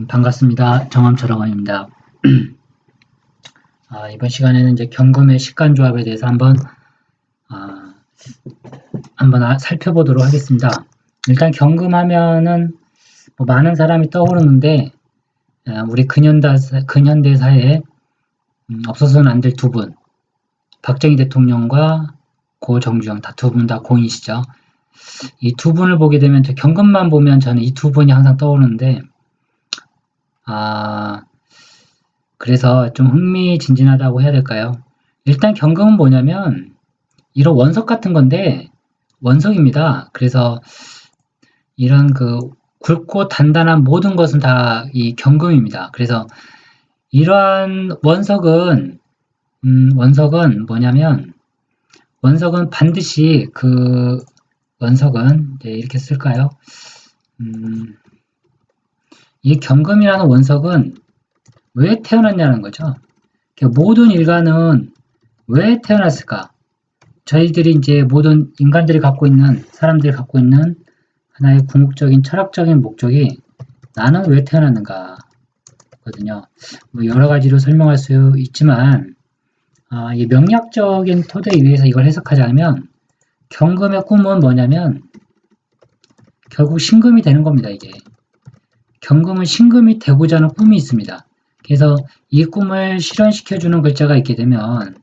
반갑습니다. 정함철학원입니다. 이번 시간에는 이제 경금의 식간조합에 대해서 한번 살펴보도록 하겠습니다. 일단 경금하면은 뭐 많은 사람이 떠오르는데 우리 근현대사에 없어서는 안 될 두 분, 박정희 대통령과 고 정주영 다 두 분 다 고인이시죠. 이 두 분을 보게 되면 경금만 보면 저는 이 두 분이 항상 떠오르는데 그래서 좀 흥미진진하다고 해야 될까요? 일단 경금은 뭐냐면 이런 원석 같은 건데 원석입니다. 그래서 이런 굵고 단단한 모든 것은 다 이 경금입니다. 그래서 이러한 원석은 뭐냐면 원석은 반드시 원석은 이렇게 쓸까요? 이 경금이라는 원석은 왜 태어났냐는 거죠. 모든 인간은 왜 태어났을까? 저희들이 이제 모든 인간들이 사람들이 갖고 있는 하나의 궁극적인 철학적인 목적이 나는 왜 태어났는가 거든요. 뭐 여러 가지로 설명할 수 있지만 이 명리학적인 토대에 의해서 이걸 해석하자면 경금의 꿈은 뭐냐면 결국 신금이 되는 겁니다. 이게 경금은 신금이 되고자 하는 꿈이 있습니다. 그래서 이 꿈을 실현시켜주는 글자가 있게 되면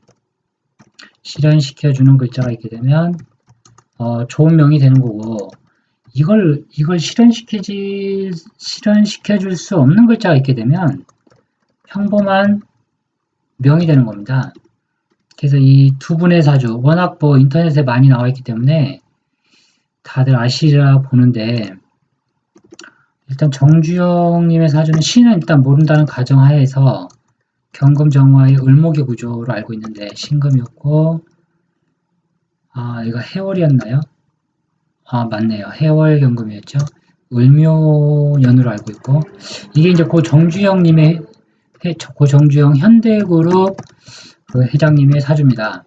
좋은 명이 되는 거고 이걸 실현시켜줄 수 없는 글자가 있게 되면 평범한 명이 되는 겁니다. 그래서 이 두 분의 사주 워낙 인터넷에 많이 나와 있기 때문에 다들 아시리라 보는데 일단 정주영님의 사주는 신은 일단 모른다는 가정하에서 경금정화의 을목의 구조로 알고 있는데 신금이었고 이거 해월이었나요? 맞네요. 해월 경금이었죠. 을묘년으로 알고 있고 이게 이제 고 정주영 현대그룹 회장님의 사주입니다.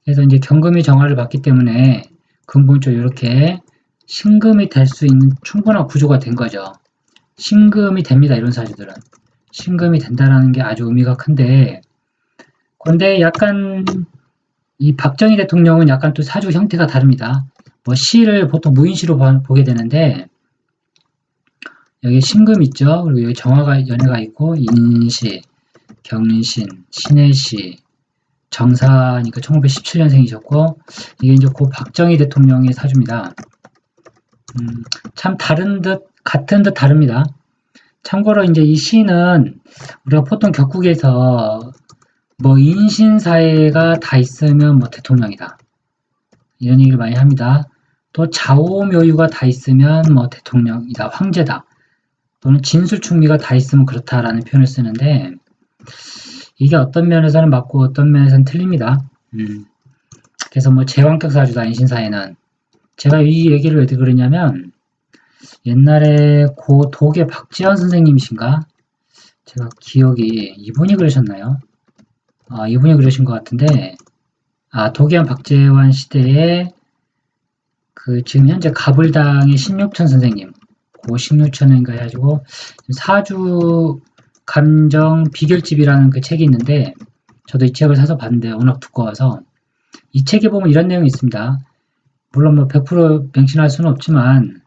그래서 이제 경금이 정화를 받기 때문에 근본적으로 이렇게 신금이 될 수 있는 충분한 구조가 된 거죠. 신금이 됩니다. 이런 사주들은. 신금이 된다라는 게 아주 의미가 큰데 그런데 약간 이 박정희 대통령은 약간 또 사주 형태가 다릅니다. 시를 보통 무인시로 보게 되는데 여기 신금 있죠. 그리고 여기 정화가 연해가 있고 인시, 경신, 신해시, 정사니까 1917년생이셨고 이게 이제 고 박정희 대통령의 사주입니다. 참 같은 듯 다릅니다. 참고로 이제 이 시는 우리가 보통 격국에서 인신사회가 다 있으면 대통령이다. 이런 얘기를 많이 합니다. 또 좌오묘유가 다 있으면 대통령이다, 황제다. 또는 진술충미가 다 있으면 그렇다라는 표현을 쓰는데 이게 어떤 면에서는 맞고 어떤 면에서는 틀립니다. 그래서 제왕격 사주다, 인신사회는. 제가 이 얘기를 왜 그러냐면 옛날에 고 독의 박지원 선생님이신가? 제가 기억이 이분이 그러셨나요? 이분이 그러신 것 같은데 독일한 박재환 시대에 지금 현재 가불당의 신육천 선생님 고 신육천인가 해가지고 사주 감정 비결집이라는 책이 있는데 저도 이 책을 사서 봤는데 워낙 두꺼워서 이 책에 보면 이런 내용이 있습니다. 물론 100% 맹신할 수는 없지만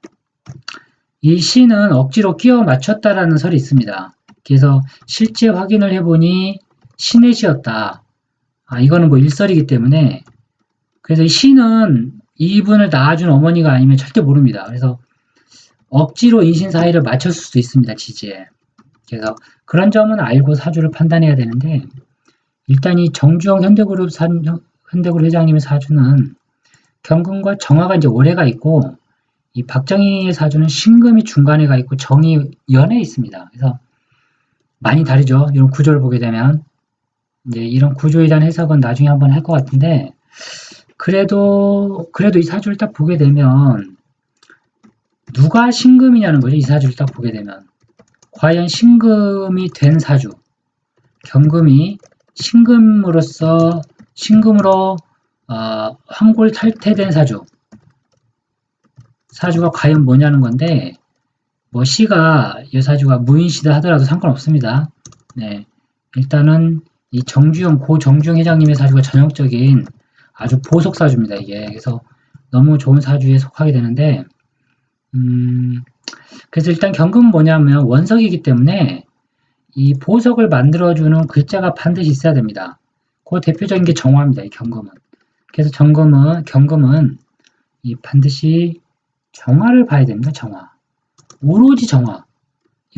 이 시는 억지로 끼워 맞췄다라는 설이 있습니다. 그래서 실제 확인을 해보니 신의 시였다. 이거는 일설이기 때문에 그래서 이 시는 이분을 낳아준 어머니가 아니면 절대 모릅니다. 그래서 억지로 인신사회를 맞췄을 수도 있습니다. 지지에. 그래서 그런 점은 알고 사주를 판단해야 되는데 일단 이 정주영 현대그룹 회장님의 사주는 경금과 정화가 이제 월해가 있고 이 박정희의 사주는 신금이 중간에 가 있고 정이 연에 있습니다. 그래서 많이 다르죠. 이런 구조를 보게 되면 이제 이런 구조에 대한 해석은 나중에 한번 할 것 같은데 그래도 이 사주를 딱 보게 되면 누가 신금이냐는 거죠. 이 사주를 딱 보게 되면 과연 신금이 된 사주 경금이 신금으로 황골탈퇴된 사주가 과연 뭐냐는 건데 뭐 시가 여사주가 무인시다 하더라도 상관없습니다. 네, 일단은 이 정주영 고정주영 회장님의 사주가 전형적인 아주 보석 사주입니다. 이게 그래서 너무 좋은 사주에 속하게 되는데 그래서 일단 경금은 뭐냐면 원석이기 때문에 이 보석을 만들어주는 글자가 반드시 있어야 됩니다. 그 대표적인 게 정화입니다. 이 경금은. 그래서 경금은 이 반드시 정화를 봐야 됩니다. 정화. 오로지 정화.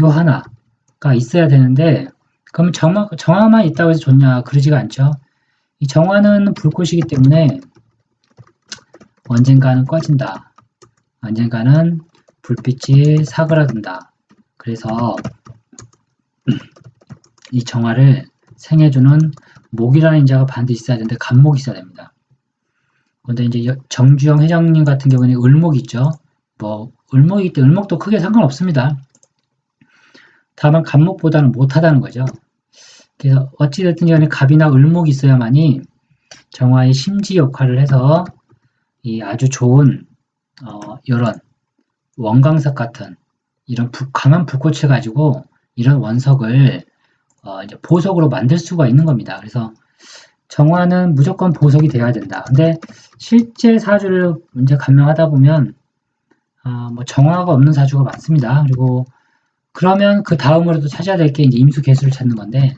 요 하나가 있어야 되는데 그럼 정화만 있다고 해서 좋냐? 그러지가 않죠. 이 정화는 불꽃이기 때문에 언젠가는 꺼진다. 언젠가는 불빛이 사그라든다. 그래서 이 정화를 생해주는 목이라는 인자가 반드시 있어야 되는데 간목이 있어야 됩니다. 그런데 이제 정주영 회장님 같은 경우는 을목이 있죠. 뭐 을목이기 때문에 을목도 크게 상관없습니다. 다만 간목보다는 못하다는 거죠. 그래서 어찌됐든 간에 갑이나 을목이 있어야만이 정화의 심지 역할을 해서 이 아주 좋은 이런 원광석 같은 이런 강한 불꽃을 가지고 이런 원석을 이제 보석으로 만들 수가 있는 겁니다. 그래서 정화는 무조건 보석이 되어야 된다. 근데 실제 사주를 이제 감명하다 보면 뭐 정화가 없는 사주가 많습니다. 그리고 그러면 그 다음으로도 찾아야 될 게 이제 임수 개수를 찾는 건데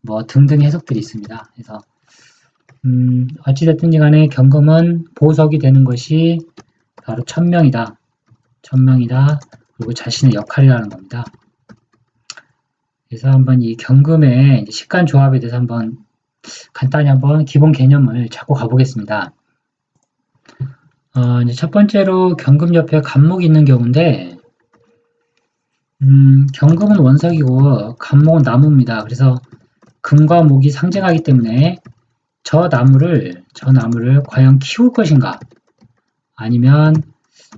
뭐 등등 해석들이 있습니다. 그래서 어찌됐든 간에 경금은 보석이 되는 것이 바로 천명이다. 천명이다. 그리고 자신의 역할이라는 겁니다. 그래서 한번 이 경금의 식간 조합에 대해서 한번 간단히 한번 기본 개념을 잡고 가보겠습니다. 이제 첫 번째로 경금 옆에 간목이 있는 경우인데, 경금은 원석이고 간목은 나무입니다. 그래서 금과 목이 상징하기 때문에 저 나무를 과연 키울 것인가, 아니면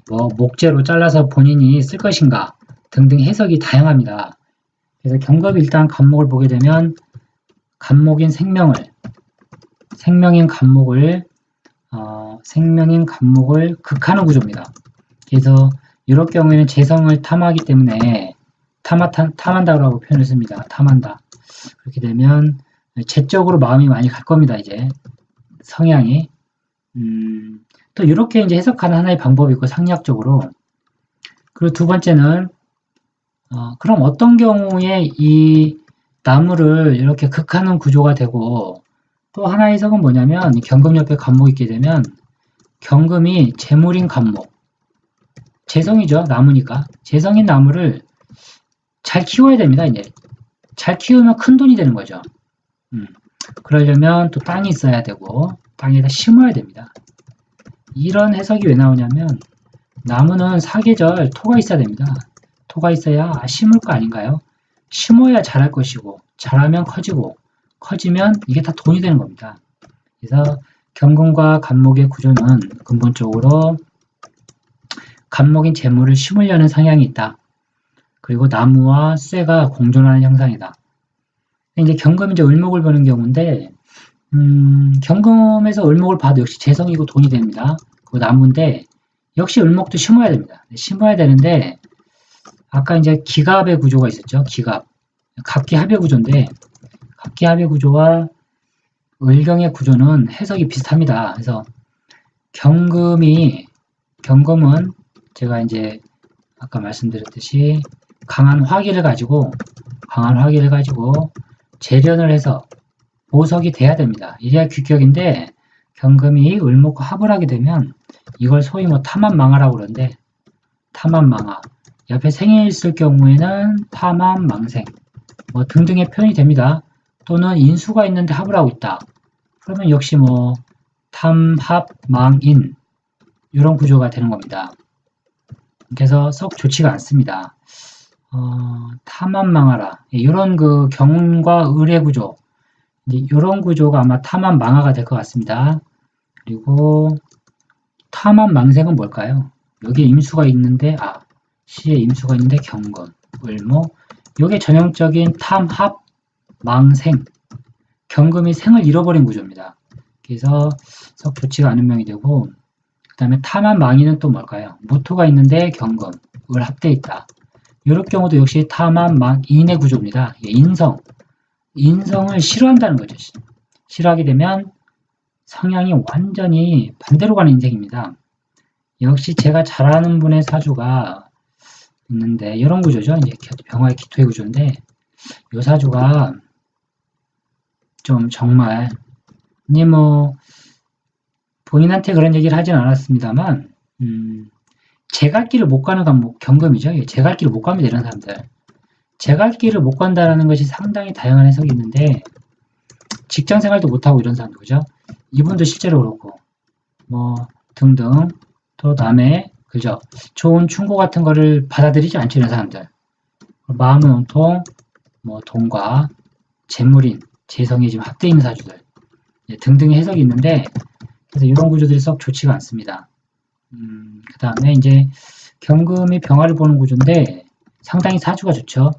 뭐 목재로 잘라서 본인이 쓸 것인가 등등 해석이 다양합니다. 그래서 경금이 일단 간목을 보게 되면 간목인 생명인 간목을 극하는 구조입니다. 그래서 이럴 경우에는 재성을 탐하기 때문에 탐한다라고 표현을 씁니다. 탐한다. 그렇게 되면 재적으로 마음이 많이 갈 겁니다. 이제 성향이 또 이렇게 이제 해석하는 하나의 방법이 있고 상리학적으로. 그리고 두 번째는 그럼 어떤 경우에 이 나무를 이렇게 극하는 구조가 되고 또 하나의 해석은 뭐냐면 경금 옆에 간목이 있게 되면 경금이 재물인 간목, 재성이죠. 나무니까. 재성인 나무를 잘 키워야 됩니다. 이제 잘 키우면 큰 돈이 되는 거죠. 그러려면 또 땅이 있어야 되고 땅에다 심어야 됩니다. 이런 해석이 왜 나오냐면 나무는 사계절 토가 있어야 됩니다. 토가 있어야 심을 거 아닌가요? 심어야 자랄 것이고 자라면 커지고 커지면 이게 다 돈이 되는 겁니다. 그래서 경금과 간목의 구조는 근본적으로 간목인 재물을 심으려는 성향이 있다. 그리고 나무와 쇠가 공존하는 형상이다. 이제 경금이 이제 을목을 보는 경우인데, 경금에서 을목을 봐도 역시 재성이고 돈이 됩니다. 그 나무인데, 역시 을목도 심어야 됩니다. 심어야 되는데, 아까 이제 기갑의 구조가 있었죠. 기갑. 갑기합의 구조인데, 갑기합의 구조와 을경의 구조는 해석이 비슷합니다. 그래서 경금은 제가 이제 아까 말씀드렸듯이 강한 화기를 가지고 재련을 해서 보석이 돼야 됩니다. 이래야 규격인데 경금이 을목과 합을 하게 되면 이걸 소위 뭐 탐한망하라고 그러는데 탐한망하 옆에 생이 있을 경우에는 탐한망생 뭐 등등의 표현이 됩니다. 또는 인수가 있는데 합을 하고 있다. 그러면 역시 뭐 탐합망인 이런 구조가 되는 겁니다. 그래서 썩 좋지가 않습니다. 탐한망하라 이런 그 경과 을의 구조 이런 구조가 아마 탐한망하가 될 것 같습니다. 그리고 탐한망생은 뭘까요? 여기에 임수가 있는데 시에 임수가 있는데 경금, 을목 이게 전형적인 탐합망생 경금이 생을 잃어버린 구조입니다. 그래서 썩 좋지가 않은 명이 되고 그 다음에 탐한망이는 또 뭘까요? 무토가 있는데 경금, 을 합돼 있다. 이럴 경우도 역시 탐함, 막, 인의 구조입니다. 인성을 싫어한다는 거죠. 싫어하게 되면 성향이 완전히 반대로 가는 인생입니다. 역시 제가 잘 아는 분의 사주가 있는데, 이런 구조죠. 이제 병화의 기토의 구조인데, 이 사주가 좀 정말, 이제 뭐, 본인한테 그런 얘기를 하진 않았습니다만, 제 갈 길을 못 가는 경금이죠. 제 갈 길을 못 갑니다, 이런 사람들. 제 갈 길을 못 간다는 것이 상당히 다양한 해석이 있는데, 직장 생활도 못하고 이런 사람들, 그죠? 이분도 실제로 그렇고, 뭐, 등등, 또 남의, 그죠? 좋은 충고 같은 거를 받아들이지 않죠, 이런 사람들. 마음은 온통, 뭐, 돈과 재물인, 재성이 지금 합돼 있는 사주들, 등등의 해석이 있는데, 그래서 이런 구조들이 썩 좋지가 않습니다. 그 다음에 이제 경금이 병화를 보는 구조인데 상당히 사주가 좋죠.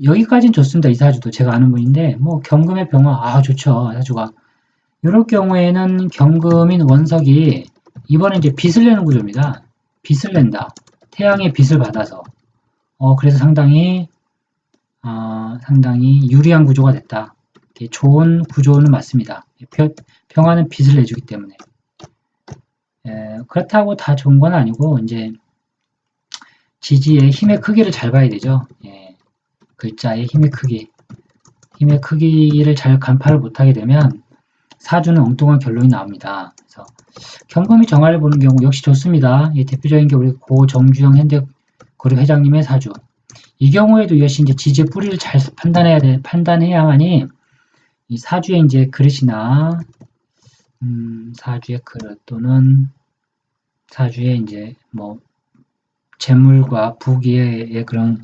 여기까지는 좋습니다. 이 사주도 제가 아는 분인데 뭐 경금의 병화 좋죠. 사주가. 이럴 경우에는 경금인 원석이 이번에 이제 빚을 내는 구조입니다. 빚을 낸다. 태양의 빚을 받아서 그래서 상당히 유리한 구조가 됐다. 좋은 구조는 맞습니다. 병화는 빚을 내주기 때문에. 그렇다고 다 좋은 건 아니고 이제 지지의 힘의 크기를 잘 봐야 되죠. 글자의 힘의 크기를 잘 간파를 못하게 되면 사주는 엉뚱한 결론이 나옵니다. 그래서 경금이 정화를 보는 경우 역시 좋습니다. 대표적인 게 우리 고정주영 현대고려 회장님의 사주. 이 경우에도 역시 이제 지지의 뿌리를 잘 판단해야만이 이 사주의 이제 그릇이나 사주의 그릇 또는 사주의 이제 뭐 재물과 부귀의 그런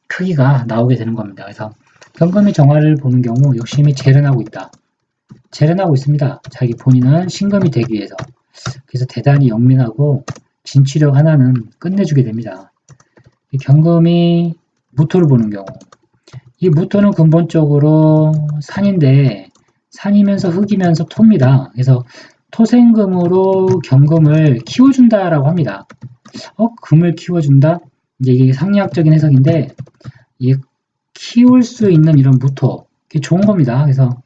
크기가 나오게 되는 겁니다. 그래서 경금이 정화를 보는 경우 욕심이 재련하고 있다. 재련하고 있습니다. 자기 본인은 신금이 되기 위해서. 그래서 대단히 영민하고 진취력 하나는 끝내주게 됩니다. 경금이 무토를 보는 경우 이 무토는 근본적으로 산인데 산이면서 흙이면서 토입니다. 그래서 토생금으로 경금을 키워준다라고 합니다. 금을 키워준다? 이제 이게 상리학적인 해석인데 이게 키울 수 있는 이런 무토 이게 좋은 겁니다. 그래서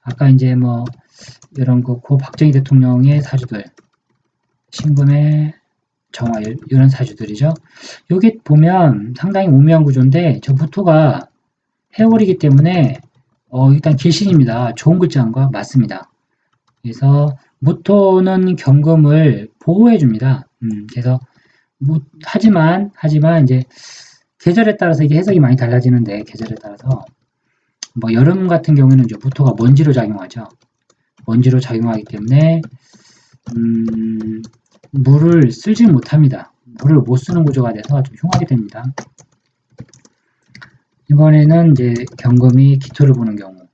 아까 이제 뭐 이런 고 박정희 대통령의 사주들 신금의 정화 이런 사주들이죠. 여기 보면 상당히 오묘한 구조인데 저 무토가 해월이기 때문에 일단 길신입니다. 좋은 글자인 거 맞습니다. 그래서 무토는 경금을 보호해 줍니다. 그래서 하지만 이제 계절에 따라서 이게 해석이 많이 달라지는데 계절에 따라서 뭐 여름 같은 경우에는 이제 무토가 먼지로 작용하죠. 먼지로 작용하기 때문에 물을 쓰지 못합니다. 물을 못 쓰는 구조가 돼서 좀 흉하게 됩니다. 이번에는 이제 경금이 기토를 보는 경우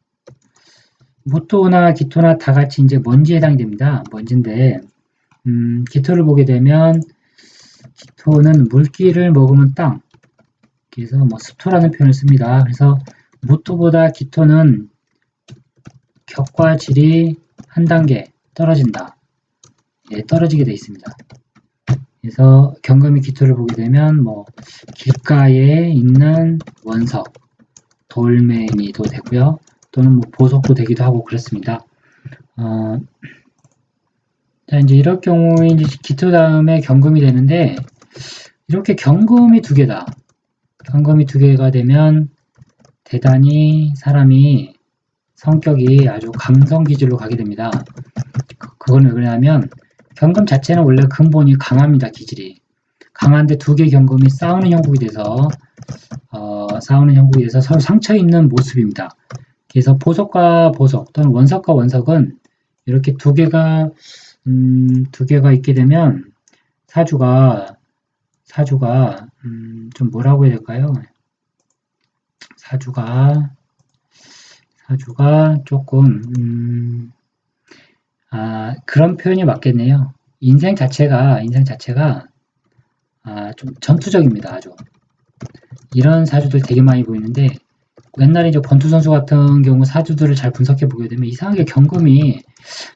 무토나 기토나 다 같이 이제 먼지에 해당이 됩니다. 먼지인데 기토를 보게 되면 기토는 물기를 머금은 땅 그래서 뭐 습토라는 표현을 씁니다. 그래서 무토보다 기토는 격과 질이 한 단계 떨어진다. 떨어지게 되어 있습니다. 그래서 경금이 기토를 보게 되면 뭐 길가에 있는 원석, 돌멩이도 되고요. 또는 뭐 보석도 되기도 하고 그렇습니다. 자, 이제 이럴 경우에 이제 기토 다음에 경금이 되는데 이렇게 경금이 두 개다. 경금이 두 개가 되면 대단히 사람이 성격이 아주 강성 기질로 가게 됩니다. 그건 왜 그러냐면 경금 자체는 원래 근본이 강합니다. 기질이. 강한데 두 개 경금이 싸우는 형국이 돼서 서로 상처 입는 모습입니다. 그래서 보석과 보석 또는 원석과 원석은 이렇게 두 개가 있게 되면 사주가 좀 뭐라고 해야 될까요? 사주가 조금 그런 표현이 맞겠네요. 인생 자체가 좀 전투적입니다. 아주 이런 사주들 되게 많이 보이는데 옛날에 이제 권투 선수 같은 경우 사주들을 잘 분석해 보게 되면 이상하게 경금이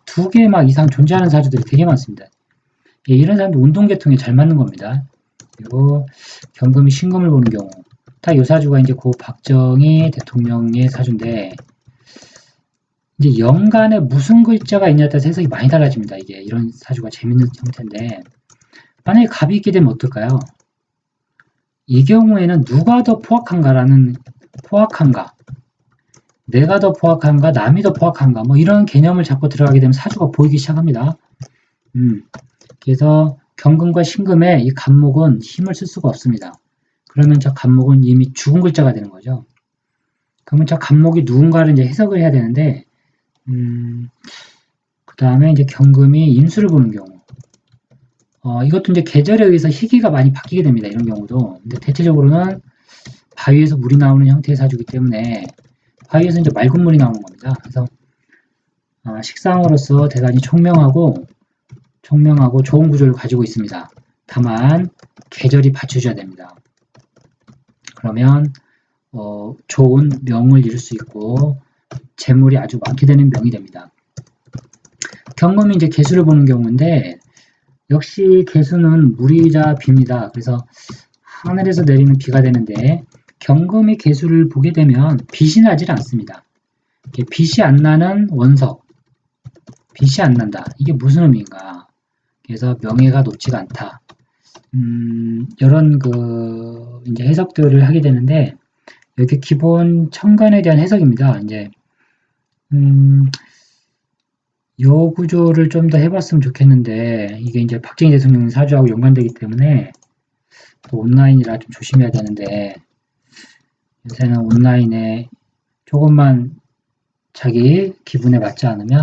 두 개 막 이상 존재하는 사주들이 되게 많습니다. 이런 사람도 운동계통에 잘 맞는 겁니다. 그리고 경금이 신금을 보는 경우. 딱 요 사주가 이제 고 박정희 대통령의 사주인데, 이제 연간에 무슨 글자가 있냐에 따라서 해석이 많이 달라집니다. 이게 이런 사주가 재밌는 형태인데, 만약에 갑이 있게 되면 어떨까요? 이 경우에는 누가 더 포악한가, 내가 더 포악한가, 남이 더 포악한가, 뭐 이런 개념을 잡고 들어가게 되면 사주가 보이기 시작합니다. 그래서 경금과 신금에 이 간목은 힘을 쓸 수가 없습니다. 그러면 저 간목은 이미 죽은 글자가 되는 거죠. 그러면 저 간목이 누군가를 이제 해석을 해야 되는데, 그 다음에 이제 경금이 임수를 보는 경우. 이것도 이제 계절에 의해서 희기가 많이 바뀌게 됩니다. 이런 경우도. 근데 대체적으로는 바위에서 물이 나오는 형태의 사주기 때문에 바위에서 이제 맑은 물이 나오는 겁니다. 그래서 식상으로서 대단히 총명하고 좋은 구조를 가지고 있습니다. 다만 계절이 받쳐줘야 됩니다. 그러면 좋은 명을 이룰 수 있고 재물이 아주 많게 되는 명이 됩니다. 경금이 이제 개수를 보는 경우인데 역시 개수는 물이자 비입니다. 그래서 하늘에서 내리는 비가 되는데 경금이 개수를 보게 되면 빛이 나질 않습니다. 빛이 안 나는 원석, 빛이 안 난다. 이게 무슨 의미인가? 그래서 명예가 높지가 않다. 이런 이제 해석들을 하게 되는데 이렇게 기본 천간에 대한 해석입니다. 이제 요 구조를 좀 더 해봤으면 좋겠는데 이게 이제 박정희 대통령 사주하고 연관되기 때문에 또 온라인이라 좀 조심해야 되는데 요새는 온라인에 조금만 자기 기분에 맞지 않으면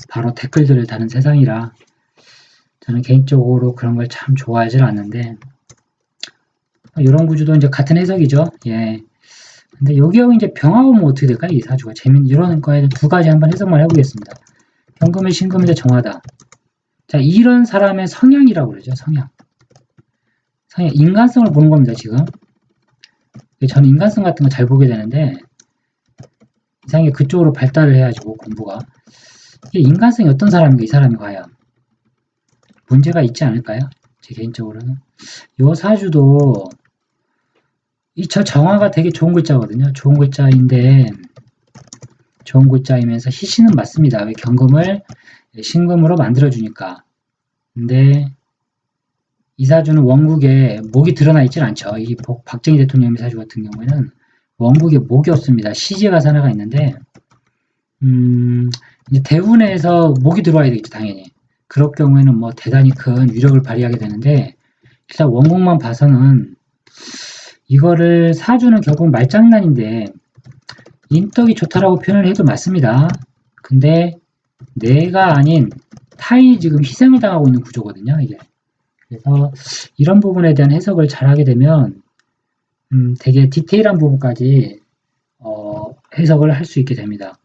바로 댓글들을 다는 세상이라 저는 개인적으로 그런 걸 참 좋아하지 않는데 이런 구조도 이제 같은 해석이죠. 예. 근데 여기하고 이제 병하고 뭐 어떻게 될까요? 이 사주가 이런 거에 두 가지 한번 해석만 해보겠습니다. 경금의 신금인데 정하다. 자, 이런 사람의 성향이라고 그러죠. 성향. 인간성을 보는 겁니다. 지금. 저는 인간성 같은 거 잘 보게 되는데 이상하게 그쪽으로 발달을 해가지고 공부가 이게 인간성이 어떤 사람인가 이 사람이 과연 문제가 있지 않을까요? 제 개인적으로는 요 사주도 저 정화가 되게 좋은 글자거든요. 좋은 글자인데 좋은 글자이면서 희신은 맞습니다. 왜 경금을 신금으로 만들어주니까. 근데 이 사주는 원국에 목이 드러나 있질 않죠. 이 박정희 대통령의 사주 같은 경우에는 원국에 목이 없습니다. 시제가 하나가 있는데 이제 대운에서 목이 들어와야 되겠죠. 당연히. 그럴 경우에는 뭐 대단히 큰 위력을 발휘하게 되는데 일단 원국만 봐서는 이거를 사주는 결국 말장난인데 인덕이 좋다라고 표현을 해도 맞습니다. 근데 내가 아닌 타인이 지금 희생을 당하고 있는 구조거든요. 이게. 그래서 이런 부분에 대한 해석을 잘하게 되면 되게 디테일한 부분까지 해석을 할 수 있게 됩니다.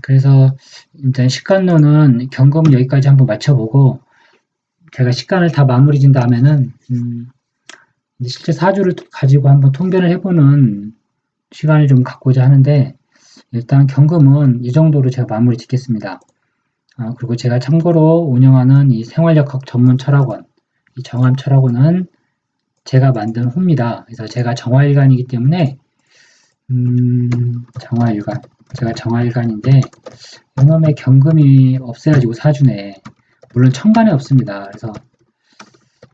그래서 일단 식간론은 경검은 여기까지 한번 맞춰보고 제가 식간을 다 마무리 진 다음에는 실제 사주를 가지고 한번 통변을 해보는 시간을 좀 갖고자 하는데 일단 경금은 이 정도로 제가 마무리 짓겠습니다. 그리고 제가 참고로 운영하는 이 생활역학 전문 철학원, 이 정암철학원은 제가 만든 호입니다. 그래서 제가 정화일간이기 때문에 정화일간, 제가 정화일간인데 이놈의 경금이 없어야지고 사주네. 물론 천간에 없습니다. 그래서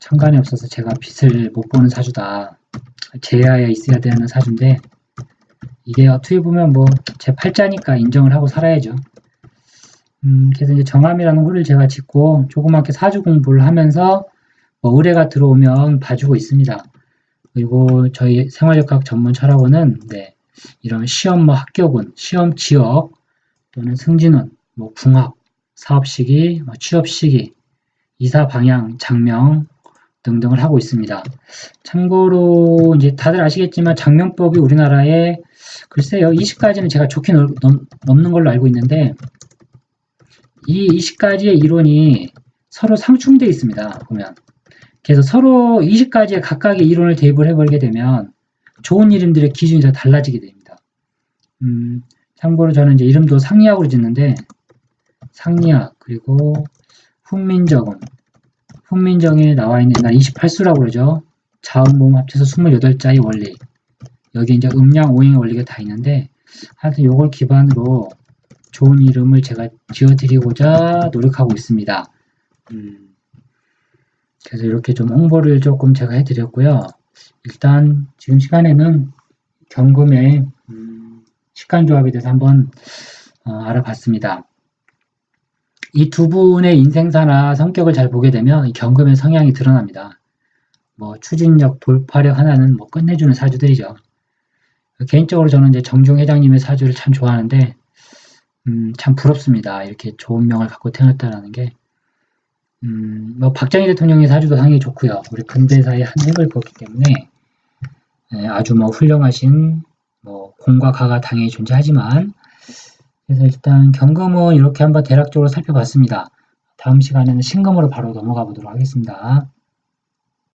천간에 없어서 제가 빛을 못 보는 사주다. 제야에 있어야 되는 사주인데 이게 어떻게 보면 뭐 제 팔자니까 인정을 하고 살아야죠. 그래서 이제 정암이라는 호를 제가 짓고 조그맣게 사주 공부를 하면서 뭐 의뢰가 들어오면 봐주고 있습니다. 그리고 저희 생활역학 전문 철학원은 이런 시험 뭐 합격운, 시험 지역 또는 승진운, 뭐 궁합, 사업 시기, 취업 시기, 이사 방향, 장명 등등을 하고 있습니다. 참고로 이제 다들 아시겠지만 장명법이 우리나라에 글쎄요 20가지는 제가 좋게 넘는 걸로 알고 있는데 이 20가지의 이론이 서로 상충되어 있습니다. 보면 그래서 서로 20가지의 각각의 이론을 대입을 해버리게 되면 좋은 이름들의 기준이 다 달라지게 됩니다. 참고로 저는 이제 이름도 상리학으로 짓는데 상리학 그리고 훈민정음, 훈민정에 나와 있는 옛날 28수라고 그러죠. 자음, 모음 합쳐서 28자의 원리. 여기 이제 음양, 오행의 원리가 다 있는데, 하여튼 요걸 기반으로 좋은 이름을 제가 지어드리고자 노력하고 있습니다. 그래서 이렇게 좀 홍보를 조금 제가 해드렸고요. 일단 지금 시간에는 경금의 식간조합에 대해서 한번 알아봤습니다. 이 두 분의 인생사나 성격을 잘 보게 되면 이 경금의 성향이 드러납니다. 뭐 추진력, 돌파력 하나는 뭐 끝내주는 사주들이죠. 개인적으로 저는 이제 정중 회장님의 사주를 참 좋아하는데 참 부럽습니다. 이렇게 좋은 명을 갖고 태어났다라는 게. 뭐 박정희 대통령의 사주도 상당히 좋고요. 우리 근대사의 한 획을 그었기 때문에 아주 뭐 훌륭하신 뭐 공과 가가 당연히 존재하지만, 그래서 일단 경금은 이렇게 한번 대략적으로 살펴봤습니다. 다음 시간에는 신금으로 바로 넘어가 보도록 하겠습니다.